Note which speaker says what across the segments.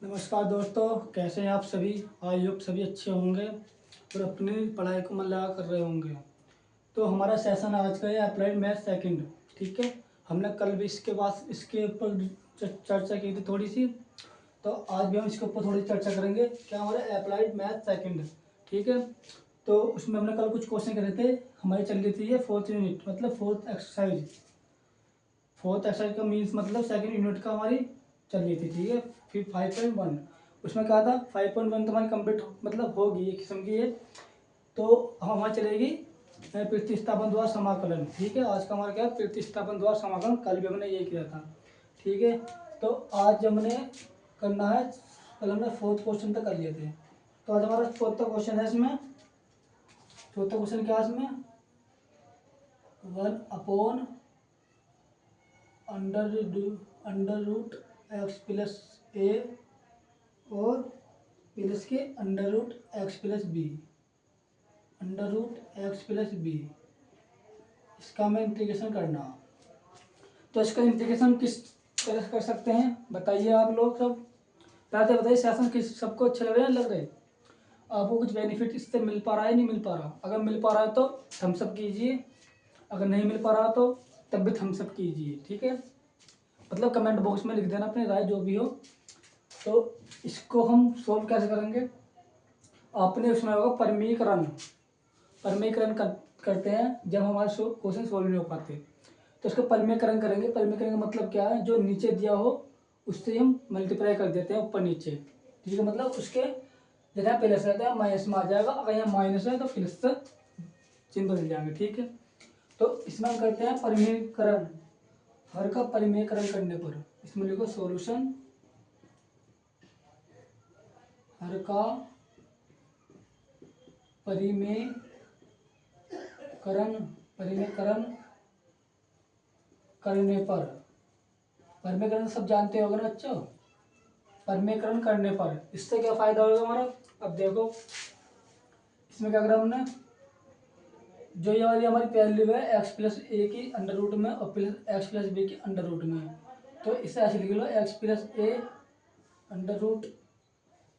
Speaker 1: नमस्कार दोस्तों, कैसे हैं आप सभी। आई होप सभी अच्छे होंगे और अपनी पढ़ाई को मन लगा कर रहे होंगे। तो हमारा सेशन आज का है अप्लाइड मैथ सेकंड। ठीक है, हमने कल भी इसके ऊपर चर्चा की थी थोड़ी सी। तो आज भी हम इसके ऊपर थोड़ी चर्चा करेंगे। क्या हमारा अप्लाइड मैथ सेकंड। ठीक है, तो उसमें हमने कल कुछ क्वेश्चन करे थे। हमारी चल रही थी ये फोर्थ यूनिट, मतलब फोर्थ एक्सरसाइज। फोर्थ एक्सरसाइज का मीन्स मतलब सेकंड यूनिट का हमारी चल रही थी। ठीक है, फिर 5.1 उसमें कहा था 5.1 तो हमारी कंप्लीट मतलब होगी एक किस्म की ये। तो हम हमारी चलेगी प्रतिस्थापन द्वारा समाकलन। ठीक है, आज का हमारा क्या है, प्रतिस्थापन द्वारा समाकलन। कल भी हमने ये किया था। ठीक है, तो आज हमने करना है। कल हमने फोर्थ क्वेश्चन तक कर लिए थे, तो आज हमारा फोर्थ क्वेश्चन है। इसमें चौथा क्वेश्चन क्या है इसमें, 1 under root x plus a और प्लस के under root x plus b. Under root x plus b, इसका हमें इंटीग्रेशन करना। तो इसका इंटीग्रेशन किस तरह से कर सकते हैं बताइए आप लोग सब। पहले बताइए सेशन किस सबको अच्छे लग रहे हैं, लग रहे आपको कुछ बेनिफिट इससे मिल पा रहा है नहीं मिल पा रहा। अगर मिल पा रहा है तो थम्स अप कीजिए, अगर नहीं मिल पा रहा तो तब भी थम्स अप कीजिए। ठीक है, मतलब कमेंट बॉक्स में लिख देना अपनी राय जो भी हो। तो इसको हम सोल्व कैसे करेंगे, आपने सुना होगा परमीकरण। परमीकरण करते हैं जब हमारे क्वेश्चन सोल्व नहीं हो पाते, तो इसको परमीकरण करेंगे। परमीकरण का मतलब क्या है, जो नीचे दिया हो उससे हम मल्टीप्लाई कर देते हैं ऊपर नीचे। ठीक है, मतलब उसके जगह प्लस रहता है माइनस में आ जाएगा, अगर यहाँ माइनस है तो प्लस से चिन्ह बदल जाएंगे। ठीक है, तो इसमें हम करते हैं परमीकरण। हर का परिमेयकरण करने पर इसमें लिखो सॉल्यूशन हर का परिमेयकरण। परिमेयकरण करने पर, परिमेयकरण सब जानते होगे ना बच्चों। परिमेयकरण करने पर इससे क्या फायदा होगा हमारा। अब देखो इसमें क्या करा हमने, जो ये वाली हमारी वैल्यू है एक्स प्लस ए की अंडर रूट में और प्लस एक्स प्लस बी की अंडर रूट में, तो इसे ऐसे लिख लो x plus a under root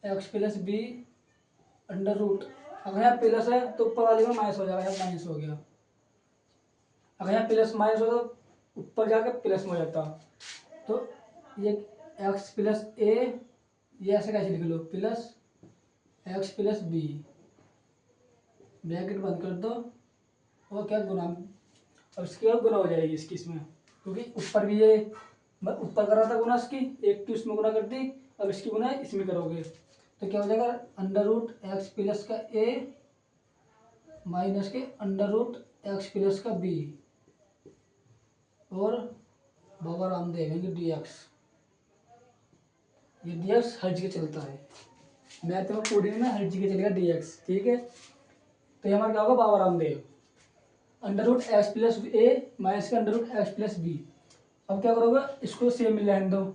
Speaker 1: x plus b under root. अगर यहाँ प्लस है तो ऊपर वाले में माइनस हो जाएगा, यहाँ माइनस हो गया। अगर यहाँ प्लस माइनस हो तो ऊपर जाकर प्लस में हो जाता। तो ये एक्स प्लस ए, ये ऐसे कैसे लिख लो plus x plus b, bracket बंद कर दो और क्या गुना। अब इसकी और गुना हो जाएगी इसकी इसमें, क्योंकि ऊपर भी ये ऊपर कर रहा था गुना इसकी, एक तो इसमें गुना कर दी, अब इसकी गुना इसमें करोगे तो क्या हो जाएगा, अंडर रूट एक्स प्लस का ए माइनस के अंडर रूट एक्स प्लस का बी और बाबा रामदेव यानी डी एक्स। ये डी एक्स हर जगह चलता है, मैथ में पूरी में हर जगह चलेगा डी एक्स। ठीक है, तो ये हमारा क्या होगा, Baba Ramdev under root x plus a minus के under root x plus b. अब क्या करोगे, इसको सेम में रहने दो,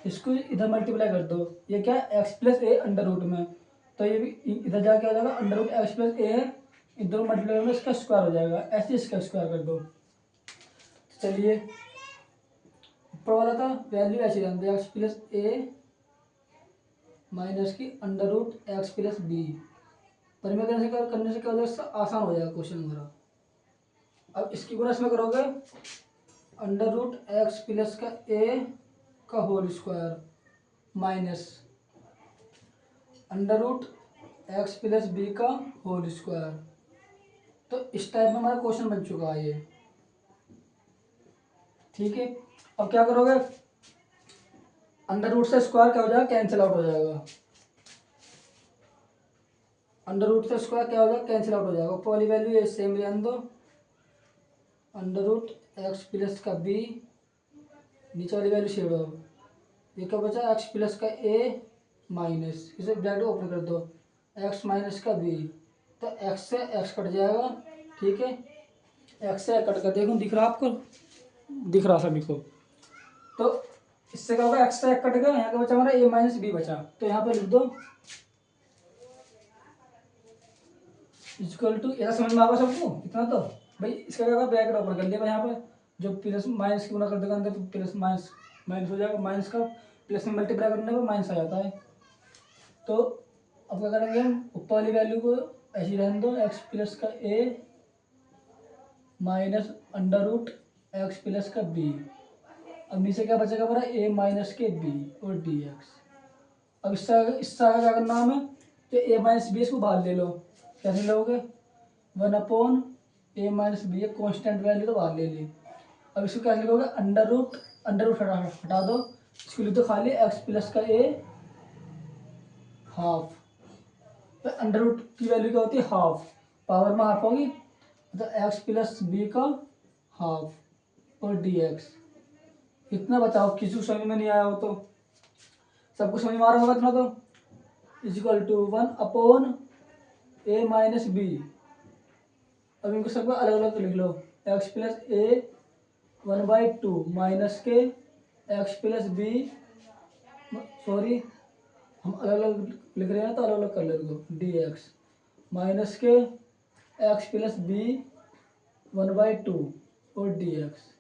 Speaker 1: इसको इधर मल्टीप्लाई कर दो। ये क्या है x plus a under root में, तो ये भी इधर जाके आ जाएगा अंडर रूट एक्स प्लस ए है, इधर मल्टीप्लाई करोगे इसका स्क्वायर हो जाएगा, ऐसे इसका स्क्वायर कर दो। तो चलिए ऊपर वाला था वैल्यू ऐसे रहने दो एक्स प्लस ए माइनस की under root x plus b. परिमेय करने से क्या हो जाएगा, आसान हो जाएगा क्वेश्चन हमारा। अब इसकी गुणा इसमें करोगे अंडर रूट एक्स प्लस का ए का whole square minus under root x plus b का होल स्क्वायर। तो इस टाइप में हमारा क्वेश्चन बन चुका है ये। ठीक है, अब क्या करोगे, अंडर रूट से स्क्वायर क्या हो जाएगा, कैंसिल आउट हो जाएगा। अंडर रूट से स्क्वायर क्या हो जाएगा, कैंसिल आउट हो जाएगा। ऊपर वाली वैल्यू ये सेम रहने दो, अंडर रूट एक्स प्लस का बी, नीचे वाली वैल्यू शेड हो। ये क्या बचा, एक्स प्लस का ए माइनस, इसे ब्रैकेट ओपन कर दो एक्स माइनस का बी, तो एक्स से एक्स कट जाएगा। ठीक है, एक्स से कट कर देखो, दिख रहा आपको, दिख रहा सभी को। तो इससे क्या होगा, एक्स से कट गया, यहाँ का बचा हमारा ए माइनस बी बचा, तो यहाँ पे लिख दो इक्वल टू। ऐसा समझ में आएगा सबको इतना तो भाई। इसका क्या होगा, ब्रैकेट ओपन कर लिया यहाँ पे, जो प्लस माइनस की गुना कर देगा अंदर तो प्लस माइनस माइनस हो जाएगा, माइनस का प्लस में मल्टीप्लाई करने पर माइनस आ जाता है। तो अब क्या करेंगे हम, ऊपर वाली वैल्यू को ऐसी रहने दो, एक्स प्लस का a minus under root x plus का बी। अब नीचे क्या बचेगा हमारा, ए माइनस के बी और डी एक्स। अब इससे आगे क्या करना हमें, तो ए माइनस बी इसको बाहर ले लो। कैसे लोगे, 1 ए माइनस बी, एक कॉन्स्टेंट वैल्यू तो बाहर ले ली। अब इसको कैसे लिखोगे, अंडर रूट हटा दो, इसको लिख दो खाली एक्स प्लस का ए हाफ। तो अंडर रूट की वैल्यू क्या होती है, हाफ, पावर में हाफ होगी, तो एक्स प्लस बी का हाफ और डी एक्स। इतना बताओ, किसी को समझ में नहीं आया हो तो, सबको समझ में आ रहा होगा इतना तो। Is equal to 1 a minus b. अब इनको सबको अलग अलग लिख लो, एक्स प्लस ए 1/2 माइनस के एक्स प्लस बी, सॉरी हम अलग अलग लिख रहे हैं तो अलग अलग कर ले दो, डी एक्स माइनस के एक्स प्लस बी 1/2 और डी एक्स।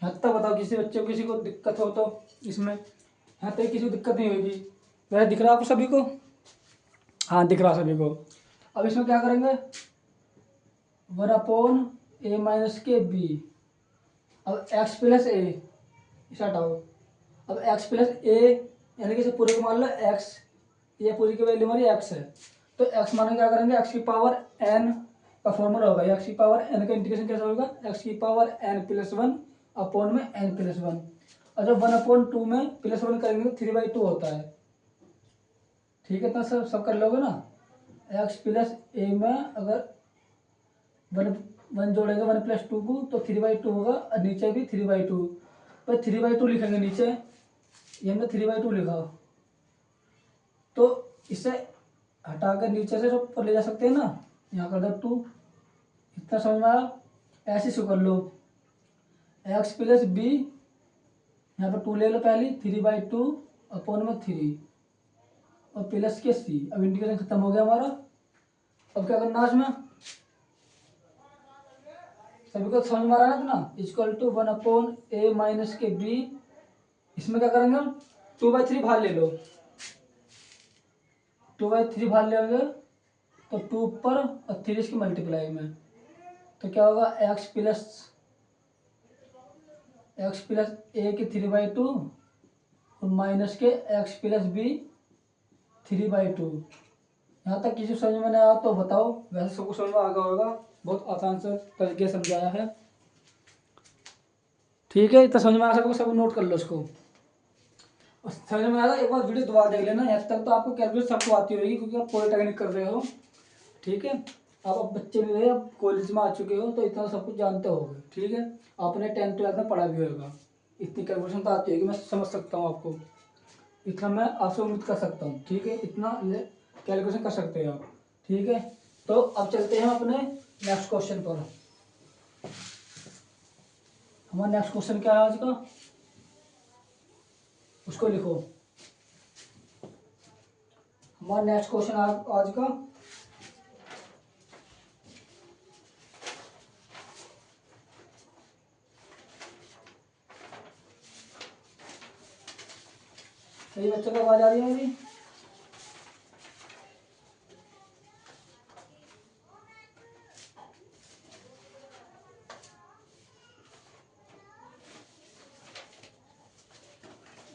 Speaker 1: यहाँ तक बताओ, किसी बच्चे को किसी को दिक्कत हो तो इसमें, यहाँ तक किसी को दिक्कत नहीं होगी। वह दिख रहा है आपको सभी को, हाँ दिख रहा सभी को। अब इसमें क्या करेंगे, 1 ए माइनस के बी। अब एक्स प्लस ए इसे हटाओ। अब एक्स प्लस ए यानी कि पूरे को मान लो एक्स, ये पूरी की वैल्यू हमारी एक्स है, तो एक्स माने क्या करेंगे, एक्स की पावर एन का फॉर्मूला होगा, एक्स की पावर एन का इंटीग्रेशन कैसे होगा, एक्स की पावर एन प्लस 1 अपॉन में एन प्लस 1। और जब 1/2 में प्लस 1 करेंगे तो 3/2 होता है। ठीक है, तो सब कर लोगे ना। एक्स प्लस ए में अगर 1 जोड़ेंगे 1+2 को तो 3/2 होगा, और नीचे भी 3/2, पर 3/2 लिखेंगे नीचे, ये हमने 3/2 लिखा, तो इसे हटाकर नीचे से ऊपर ले जा सकते हैं ना, यहाँ कर दो 2। इतना समझ में आया, ऐसे से कर लो, एक्स प्लस बी, यहाँ पर 2 ले लो पहली, 3/2 अपॉन में 3 और प्लस के सी। अब इंटीग्रेशन खत्म हो गया हमारा। अब क्या करना है इसमें, सभी को समझ में आ रहा है ना, इक्वल टू 1 ए माइनस के बी। इसमें क्या करेंगे हम, 2/3 भाग ले लो, 2/3 भाग लेंगे तो 2 ऊपर और 3 इसकी मल्टीप्लाई में, तो क्या होगा, एक्स प्लस ए की 3/2 और माइनस के एक्स प्लस बी 3/2। यहाँ तक किसी समझ में नहीं आया तो बताओ, वैसे सबको समझ में आ गया होगा, बहुत आसान से तरीके समझाया है। ठीक है, इतना समझ में आ सबको, सब नोट कर लो इसको। और समझ में आएगा एक बार वीडियो दोबारा देख लेना, यहाँ तक तो आपको कैलकुलेट सबको आती होगी क्योंकि आप पॉलिटेक्निक कर रहे हो। ठीक है, आप अब बच्चे नहीं रहे, अब कॉलेज में आ चुके हो तो इतना सब कुछ जानते होगे। ठीक है, आपने 10th-12th में पढ़ा भी होगा, इतनी कैलकुलेशन तो आती होगी, मैं समझ सकता हूँ आपको, इतना मैं आपसे उम्मीद कर सकता हूँ। ठीक है, इतना कैलकुलेशन कर सकते हैं आप। ठीक है, तो अब चलते हैं अपने नेक्स्ट क्वेश्चन पर। हमारा नेक्स्ट क्वेश्चन क्या है आज का, उसको लिखो। हमारा नेक्स्ट क्वेश्चन आज का, सही बच्चों को आवाज आ रही है मेरी?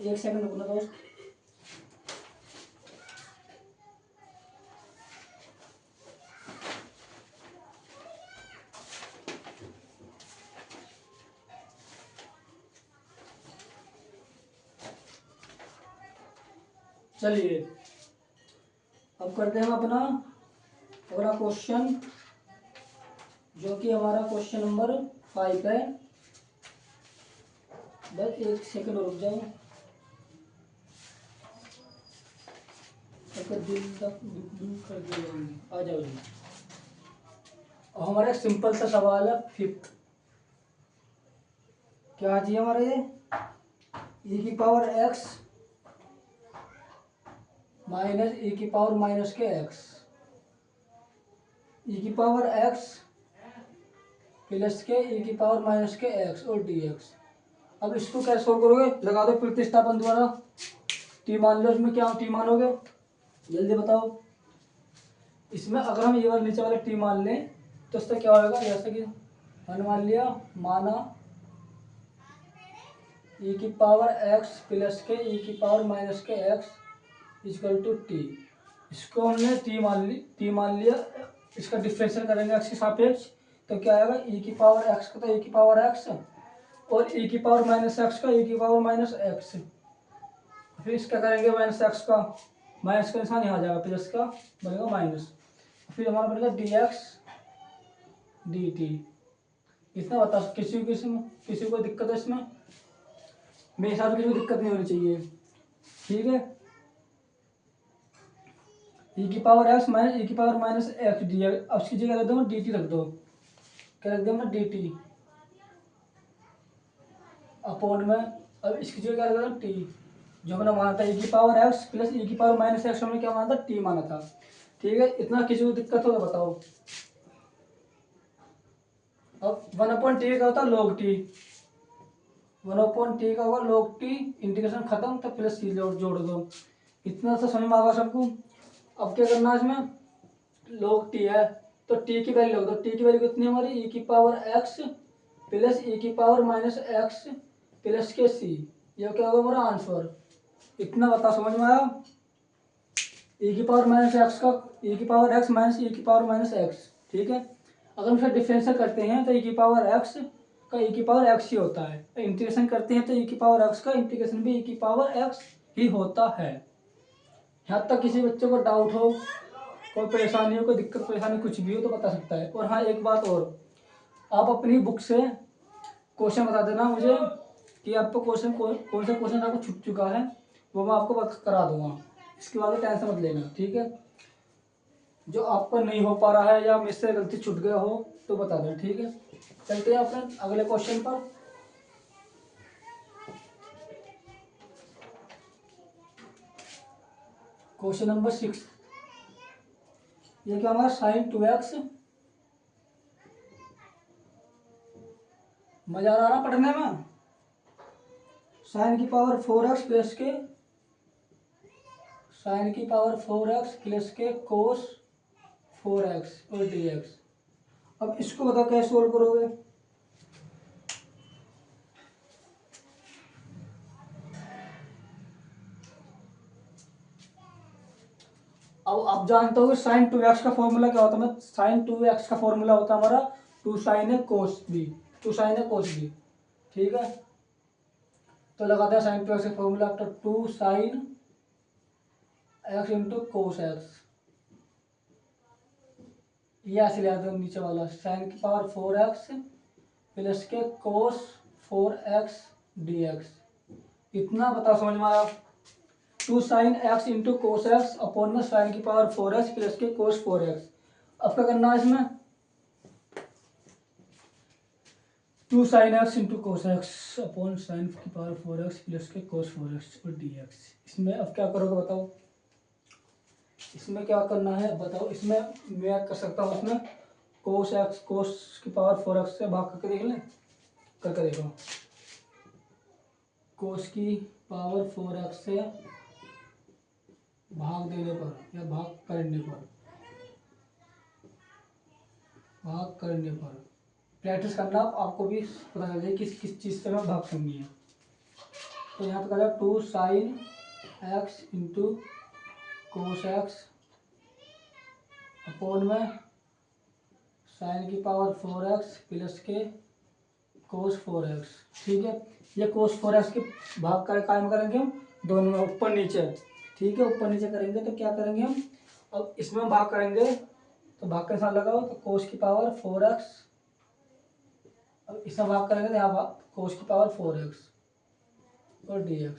Speaker 1: एक सेकंड रुकना दोस्त। चलिए अब करते हैं हम अपना अगला क्वेश्चन, जो कि हमारा क्वेश्चन नंबर 5 है। बस एक सेकंड रुक जाओ, दिल तक कर दिया, आ जाओ जी। और हमारा एक सिंपल सा सवाल है 5th। क्या चाहिए हमारा, ये e की पावर x माइनस e की पावर माइनस के x, e की पावर x प्लस के e की पावर माइनस के x और dx। अब इसको कैसे सोल्व करोगे, लगा दो प्रतिस्थापन द्वारा। टी मान लो, इसमें क्या टी मानोगे, जल्दी बताओ। इसमें अगर हम ये वाला नीचे वाले टी मान लें तो इससे क्या होगा, जैसे कि हमने मान लिया, माना e की पावर x प्लस के e की पावर माइनस के x इक्वल टू टी। इसको हमने टी मान लिया। इसका डिफरेंशियल करेंगे x के सापेक्ष, तो क्या आएगा, e की पावर x का तो e की पावर x, और e की पावर माइनस x का e की पावर माइनस x। फिर इसका करेंगे माइनस x का, माइनस का निशान यहाँ आ जाएगा, प्लस का बनेगा माइनस, फिर हमारा बनेगा dx dt। इतना बता, किसी को दिक्कत है इसमें, मेरे हिसाब से किसी को दिक्कत नहीं होनी चाहिए, ठीक है। e की पावर x माइनस e की पावर माइनस एक्स डी, अब इसकी जगह रख दो डी टी, रख दो, क्या रख दो ना, डी टी अपॉन में, अब इसकी जगह क्या रख दो, टी, जो हमने माना था e की पावर x प्लस e की पावर माइनस एक्स, हमने क्या माना था, टी माना था, ठीक है। इतना किसी को दिक्कत हो तो बताओ। अब 1/t का होता है log t, 1/t का होगा log t, इंटीग्रेशन खत्म, तो प्लस सी जोड़ दो। इतना तो समझ में आगा सबको। अब क्या करना है, इसमें log t है तो t की वैल्यू लग दो। t की वैल्यू कितनी है हमारी, e की पावर x प्लस e की पावर माइनस एक्स प्लस के c, ये क्या होगा हमारा आंसर। इतना बता, समझ में आया। e की पावर माइनस एक्स का e की पावर x माइनस e की पावर माइनस एक्स, ठीक है। अगर हम इसे डिफरेंशियल करते हैं तो e की पावर x का e की पावर x ही होता है, इंटीग्रेशन करते हैं तो e की पावर x का इंटीग्रेशन भी e की पावर x ही होता है। यहाँ तक किसी बच्चे को डाउट हो, कोई परेशानी हो, कोई दिक्कत परेशानी कुछ भी हो तो बता सकता है। और हाँ, एक बात और, आप अपनी बुक से क्वेश्चन बता देना मुझे कि आपको क्वेश्चन कौन सा क्वेश्चन आपको छूट चुका है, वो मैं आपको करा दूंगा। इसके बाद टेंशन मत लेना, ठीक है। जो आपको नहीं हो पा रहा है या मुझसे गलती छूट गया हो तो बता दें, ठीक है। चलते हैं अपने अगले क्वेश्चन पर। क्वेश्चन नंबर 6, ये क्या हमारा साइन 2x, मजा आ रहा पढ़ने में। साइन की पावर 4x प्लस के, साइन की पावर 4x प्लस के कोस 4x और dx। अब इसको बताओ कैसे सोल्व करोगे। अब आप जानते हो कि साइन 2x का फॉर्मूला क्या होता है, साइन 2x का फॉर्मूला होता है हमारा 2 साइन ए कोस बी, 2 साइन ए कोस बी, ठीक है। तो लगाते हैं साइन 2x का फॉर्मूला, तो 2 sine x into cos x, ये ऐसे ले आते हैं नीचे वाला, साइन की पावर 4x प्लस के कोस 4x dx। इतना बताओ समझ में आया। 2 sine x into cos x upon में साइन की पावर 4x प्लस के कोस 4x। अब क्या करना है इसमें, 2 sine x into cos x upon sine की पावर 4x प्लस के कोस 4x और dx। इसमें अब क्या करोगे बताओ, इसमें क्या करना है बताओ। इसमें मैं कर सकता हूँ, इसमें कोस एक्स, कोस की पावर 4x से भाग करके देख लें, करके देखो। कोस की पावर 4x से भाग देने पर या भाग करने पर प्रैक्टिस करना, आपको भी पता चल जाए किस किस चीज़ से मैं भाग करनी है। तो यहाँ पे करें 2 sine x into cos x upon में साइन की पावर 4x प्लस के कोस 4x, ठीक है। ये कोस 4x के भाग का कायम करेंगे हम दोनों में, ऊपर नीचे, ठीक है। ऊपर नीचे करेंगे तो क्या करेंगे हम, अब इसमें भाग करेंगे तो भाग के साथ लगाओ, तो कोस की पावर 4x, अब इसमें भाग करेंगे तो यहाँ भाग कोस की पावर 4x और dx।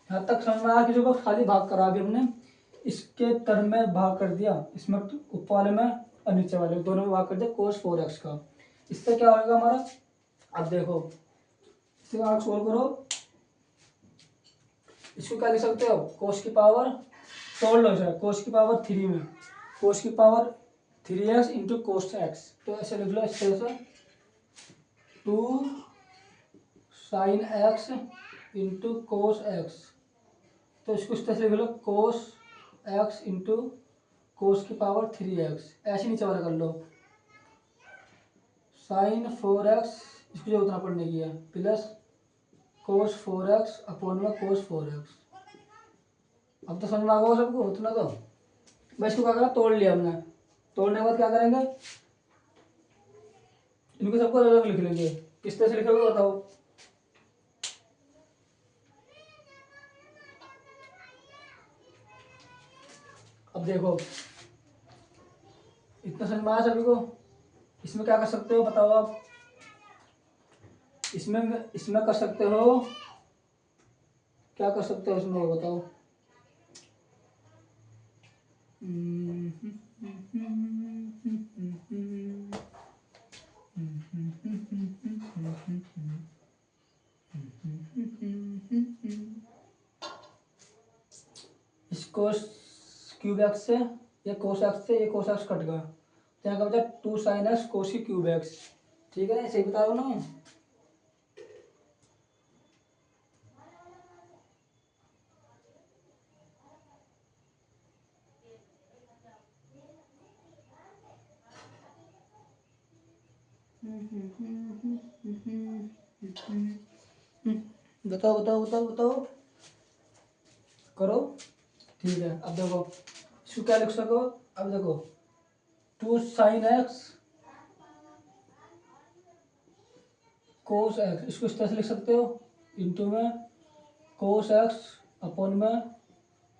Speaker 1: यहाँ तक समझ में आया कि जो खाली भाग करा अभी हमने, इसके टर्म में भाग कर दिया, इसमें ऊपर वाले में और नीचे वाले दोनों में भाग कर दिया कोस 4x का। इससे क्या होगा हमारा, अब देखो इसे आप सोल्व करो। इसको क्या लिख सकते हो, कोस की पावर तोड़ लो सर, कोस की पावर 3 में कोस की power 3x into cos x, तो ऐसे लिख लो इस तरह से 2 sine x into cos x, तो इसको इस तरह से लिख लो कोस एक्स इंटू कोस की पावर 3x, ऐसे नीचे वाला कर लो। साइन 4x, इसको जो उतना पढ़ने की है, प्लस कोस 4x अपॉन में कोस 4x। अब तो समझ में आ गया सबको उतना तो। बस इसको क्या करा, तोड़ लिया हमने। तोड़ने के बाद क्या करेंगे, इनको सबको अलग अलग लिख लेंगे। किस तरह से लिखोगे बताओ। अब देखो इतना समझ में आया सभी को। इसमें क्या कर सकते हो बताओ आप। इसमें इसमें कर सकते हो, क्या कर सकते हो इसमें बताओ। इसको क्यूब एक्स से या कोस एक्स से ये कोस एक्स कट गया, तो यहाँ का बचा 2 साइन एक्स कोस की क्यूब एक्स। ठीक है, सही बता रहा हूँ ना। बताओ बताओ बताओ बताओ, करो। ठीक है, अब देखो इसको क्या लिख सको। अब देखो 2 साइन एक्स कोस एक्स, इसको इस तरह से लिख सकते हो, इंटू में कोस एक्स अपॉन में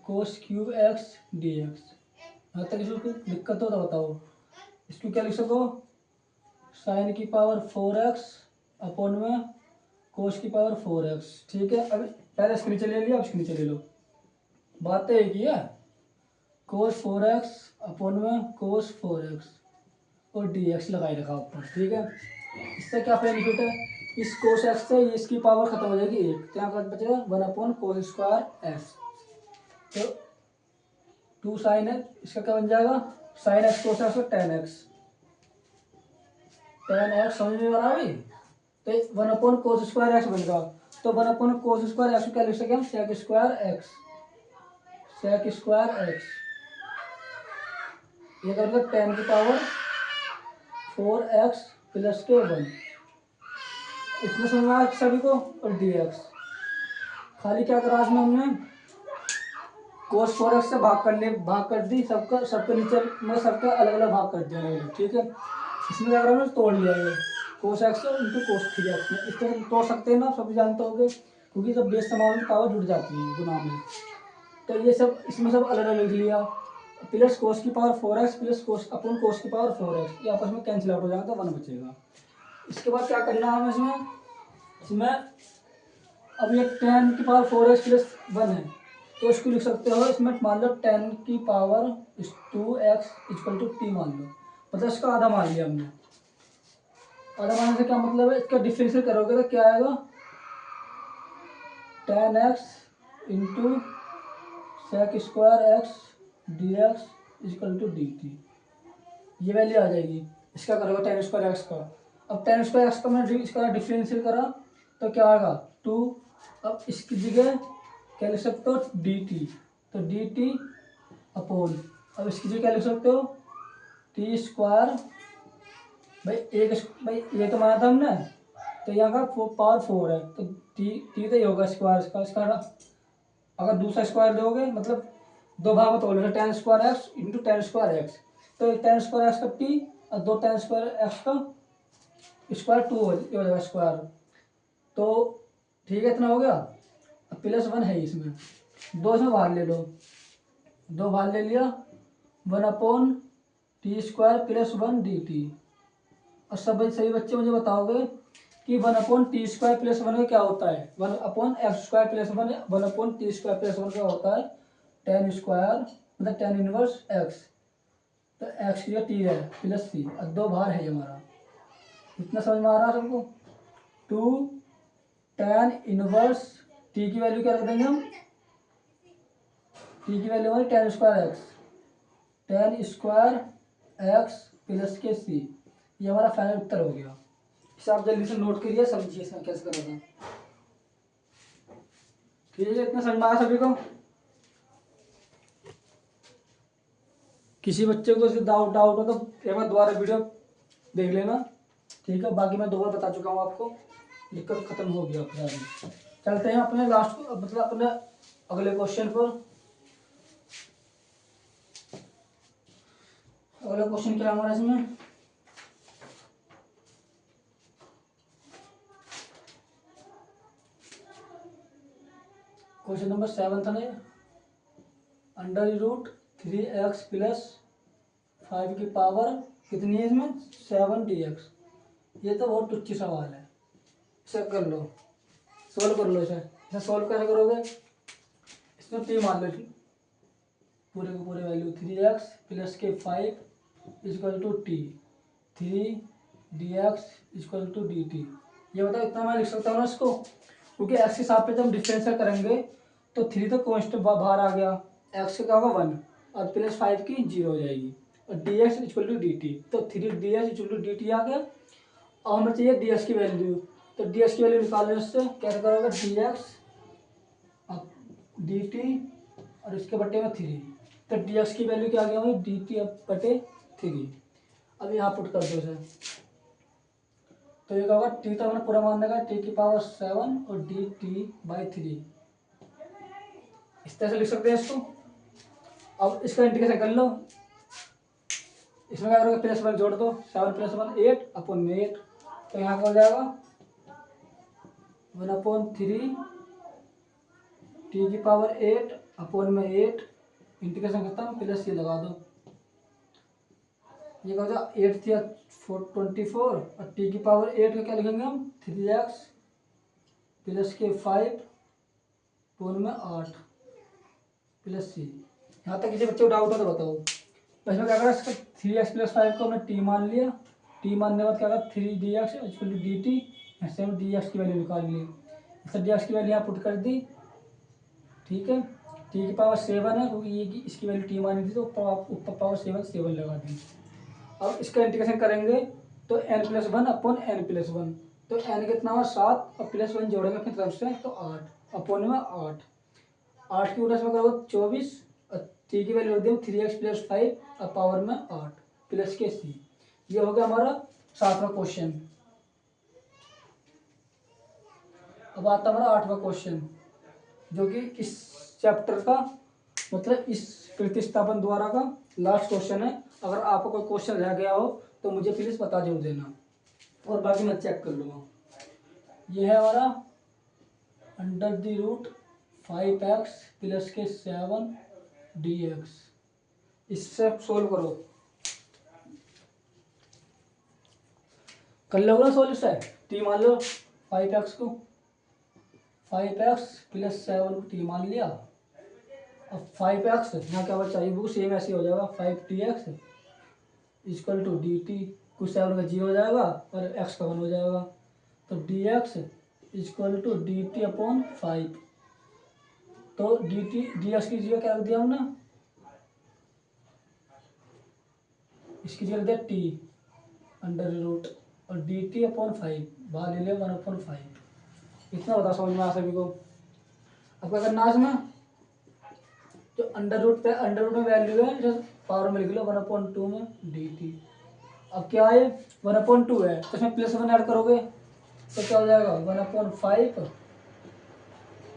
Speaker 1: cos cube x d x. यहाँ तक इसको कोई दिक्कत हो तो बताओ। इसको क्या लिख सको, साइन की पावर 4x अपॉन में कोस की पावर 4x। ठीक है, अब पहले इसके नीचे ले लिया, अब इसके नीचे ले लो। बात तो एक ही है, कोस 4x अपॉन में कोस 4x और dx लगाए रखा ऊपर। ठीक है, इससे क्या बेनिफिट है, इस कोस एक्स से इसकी पावर खत्म हो जाएगी 1, तो यहाँ पर बचेगा 1 अपॉन कोस स्क्वायर एक्स। तो 2 साइन है, इसका क्या बन जाएगा, साइन एक्स कोस एक्स और टेन एक्स। समझ में आ रहा है भाई। तो 1 अपॉन कोस स्क्वायर एक्स बनेगा, तो 1 अपॉन कोस स्क्वायर एक्स को क्या लिख सकते हैं, sec square x. Sec square x ये कर मतलब 10 की पावर 4x प्लस के 1। इतना समझ में आया सभी को। और dx खाली क्या करा इसमें हमने, कोस 4x से भाग कर दी, सबका सबके नीचे में सबका अलग अलग भाग कर दिया अलग। ठीक है, इसमें क्या करा हमने, तोड़ लिया है कोस एक्स इंटू कोस 3x में। इस तरह से तोड़ सकते हैं ना, सब जानते होंगे, क्योंकि जब बेस समानुपाती में पावर जुड़ जाती है गुना में। तो ये सब इसमें सब अलग अलग लिख लिया, प्लस कोस की power 4x plus cos upon कोस की पावर 4x, ये आपस में कैंसिल आउट हो जाएगा, तो 1 बचेगा। इसके बाद क्या करना है हमें इसमें अब ये 10 की पावर 4x प्लस 1 है, तो इसको लिख सकते हो इसमें, मान लो 10 की power 2x equal to t मान लो, मतलब इसका आधा मान लिया हमने। आधा मानने से क्या मतलब है, इसका डिफरेंशियल करोगे तो क्या आएगा, 10x into sec square x d x equal to d t, ये वैल्यू आ जाएगी। इसका करोगे 10 स्क्वायर एक्स का। अब 10 स्क्वायर एक्स का मैंने इसका डिफरेंशियल करा तो क्या आएगा 2। अब इसकी जगह क्या लिख सकते हो डी टी, तो डी टी अपॉन, अब इसकी जगह क्या लिख सकते हो टी स्क्वायर। भाई ये तो माना था हमने, तो यहाँ का पावर 4 है, तो टी तो ये होगा स्क्वायर इसका। अगर दूसरा स्क्वायर दोगे मतलब दो भाग में तोड़ लो, 10 square x into 10 square x, तो 10 स्क्वायर एक्स का टी और 2 10 स्क्वायर एक्स का स्क्वायर 2 हो जाएगा स्क्वायर। तो ठीक है, इतना हो गया। अब प्लस 1 है इसमें, 2 इसमें बाहर ले लो, 2 बाहर ले लिया, 1 upon T square plus 1 D T. और सब सभी बच्चे मुझे बताओगे कि 1 अपॉन टी स्क्वायर प्लस 1 का क्या होता है, 1 upon x square plus 1 upon T square plus 1 का होता है 10 स्क्वायर मतलब 10 इनवर्स एक्स। तो एक्स की टी है प्लस सी और 2 बाहर है हमारा। इतना समझ में आ रहा है सबको। 2 10 इनवर्स टी की वैल्यू क्या रख देंगे हम, टी की वैल्यू हमारी 10 square x, 10 square x plus के सी, ये हमारा फाइनल उत्तर हो गया। इसे आप जल्दी से नोट करिए, समझिए इसमें कैसे करना था। ठीक है, इतना समझ में आया सभी को? किसी बच्चे को डाउट डाउट हो तो एक बार दोबारा वीडियो देख लेना, ठीक है। बाकी मैं दो बार बता चुका हूँ आपको, दिक्कत खत्म हो गया अपने आप। चलते हैं अपने लास्ट मतलब अपने अगले क्वेश्चन पर। अगला क्वेश्चन क्या है हमारा इसमें? क्वेश्चन नंबर 7 था ना, अंडर रूट 3x प्लस 5 की पावर कितनी है इसमें? 7dx। ये तो बहुत टुच्ची सवाल है, इसे कर लो, सोल्व कर लो। इसे सोल्व कैसे करोगे? इसमें p मान लो, पूरे के पूरे वैल्यू 3x प्लस के 5 is equal to t, 3dx is equal to dt। ये बताओ, इतना मैं लिख सकता हूँ ना इसको, क्योंकि x के साथ पे जब हम डिफरेंशियल करेंगे तो 3 तो कांस्टेंट बाहर आ गया, x का क्या होगा 1 और प्लस 5 की 0 हो जाएगी, और dx इक्वल टू dt, तो 3dx इक्वल टू dt आ गया। और हमें चाहिए dx की वैल्यू, तो dx की वैल्यू निकालने उससे कैसे करोगे? dx dt और इसके बटे में 3, तो dx की वैल्यू क्या आ गया हमारी? dt बटे 3। अब यहाँ पुट कर दो इसे, तो ये क्या होगा? t तो हमने पूरा मानने का, t की पावर 7 और dt/3, इस तरह से लिख सकते हैं इसको। अब इसका इंटीग्रेशन कर लो, इसमें क्या करोगे? +1 जोड़ दो, 7 + 1 8 अपॉन में 8, तो यहाँ क्या हो जाएगा? 1/3 t की पावर 8 अपॉन में 8, इंटीग्रेशन खत्म, प्लस ये लगा दो, ये क्या हो जाएगा? 8 थी 24 और t की पावर 8 का क्या लिखेंगे हम? 3x प्लस के 5 अपॉन में 8 प्लस c। यहाँ तक किसी बच्चे को डाउट हो तो बताओ। तो इसमें क्या करा? इसका 3x प्लस 5 को हमने t मान लिया, t मानने के बाद क्या करा? 3dx इक्वल टू dt, ऐसे हम dx की वैल्यू निकाल ली, इससे dx की वैल्यू यहाँ पुट कर दी, ठीक है। t की पावर 7 है, क्योंकि ये इसकी वैल्यू t मानी थी, तो ऊपर पावर 7 लगा दी। अब इसका इंटीग्रेशन करेंगे तो n+1 अपॉन n+1, तो n कितना हुआ? 7 और +1 जोड़ेंगे अपनी तरफ से तो 8 अपॉन में 8 की उल्टा में करोगे 24, और t की वैल्यू रख दी 3x प्लस 5 और पावर में 8 प्लस के c। ये हो गया हमारा 7वां क्वेश्चन। अब आता हमारा 8वां क्वेश्चन, जो कि इस चैप्टर का मतलब इस प्रतिस्थापन द्वारा का लास्ट क्वेश्चन है। अगर आपको कोई क्वेश्चन रह गया हो तो मुझे प्लीज बता जरूर देना, और बाकी मैं चेक कर लूँगा। यह है हमारा under the root 5x plus के 7dx, इससे सोल्व करो, कर लोगे ना सोल्व से? टी मान लो 5x को, 5x प्लस 7 को टी मान लिया, अब 5x यहाँ क्या बचा? ये बिल्कुल सेम ऐसे हो जाएगा, 5dx इक्वल टू dt, कुछ 7 का 0 हो जाएगा और x का 1 हो जाएगा, तो dx equal to dt upon 5, तो dt dx की जगह क्या रख दिया हमने? इसकी जगह दिया t अंडर रूट और dt अपॉन 5 बाहर ले लिया 1/5। इतना बता समझ में आ सभी को। अब क्या करना है इसमें? जो अंडर रूट में वैल्यू है जो पावर में लिख लो 1/2 में dt। अब क्या है? 1/2 है, तो इसमें +1 ऐड करोगे तो क्या हो जाएगा? 1/5,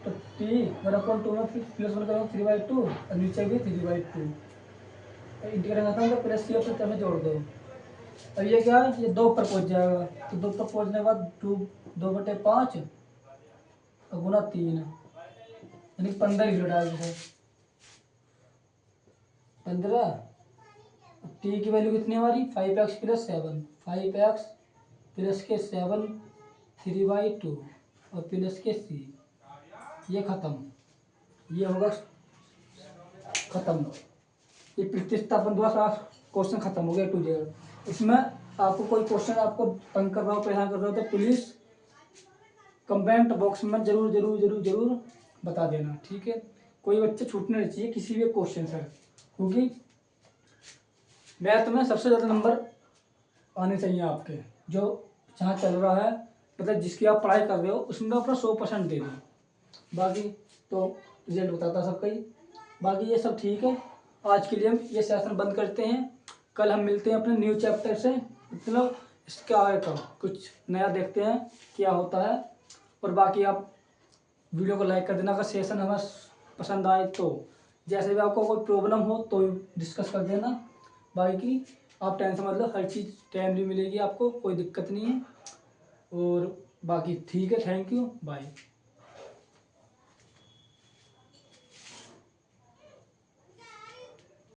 Speaker 1: तो t 1/2 में फिर +1 करोगे 3/2 और नीचे भी 3/2, तो इंटीग्रेशन खत्म, तो प्लस सी अपने में जोड़ दो। अब ये क्या है? ये 2 पर पहुंच जाएगा, तो 2 पर पहुंचने के बाद 2/5 और गुना 3, यानी 15 लिख लो डायरेक्ट से। 15, टी की वैल्यू कितनी है हमारी? 5x प्लस 7, 5x प्लस के 7 3/2 और प्लस के c, ये खत्म, ये होगा खत्म। ये प्रतिस्थापन द्वारा क्वेश्चन खत्म हो गया टू जेड। इसमें आपको कोई क्वेश्चन आपको तंग कर रहा हो, परेशान कर रहा हो, तो प्लीज़ कमेंट बॉक्स में जरूर जरूर जरूर जरूर बता देना, ठीक है। कोई बच्चे छूटने नहीं चाहिए किसी भी क्वेश्चन से, क्योंकि मैथ में सबसे ज़्यादा नंबर आने चाहिए आपके, जो जहाँ चल रहा है, मतलब जिसकी आप पढ़ाई कर रहे हो उसमें अपना 100% दे दो। बाकी तो तो रिजल्ट बताता सबका ही। बाकी ये सब ठीक है। आज के लिए हम ये सेशन बंद करते हैं। कल हम मिलते हैं अपने न्यू चैप्टर से, मतलब इसके आगे का कुछ नया देखते हैं क्या होता है। और बाकी आप वीडियो को लाइक कर देना अगर सेशन हमें पसंद आए तो। जैसे भी आपको कोई प्रॉब्लम हो तो डिस्कस कर देना। बाकी आप टेंशन मतलब हर चीज़ टाइमली मिलेगी आपको, कोई दिक्कत नहीं है। और बाकी ठीक है, थैंक यू, बाय।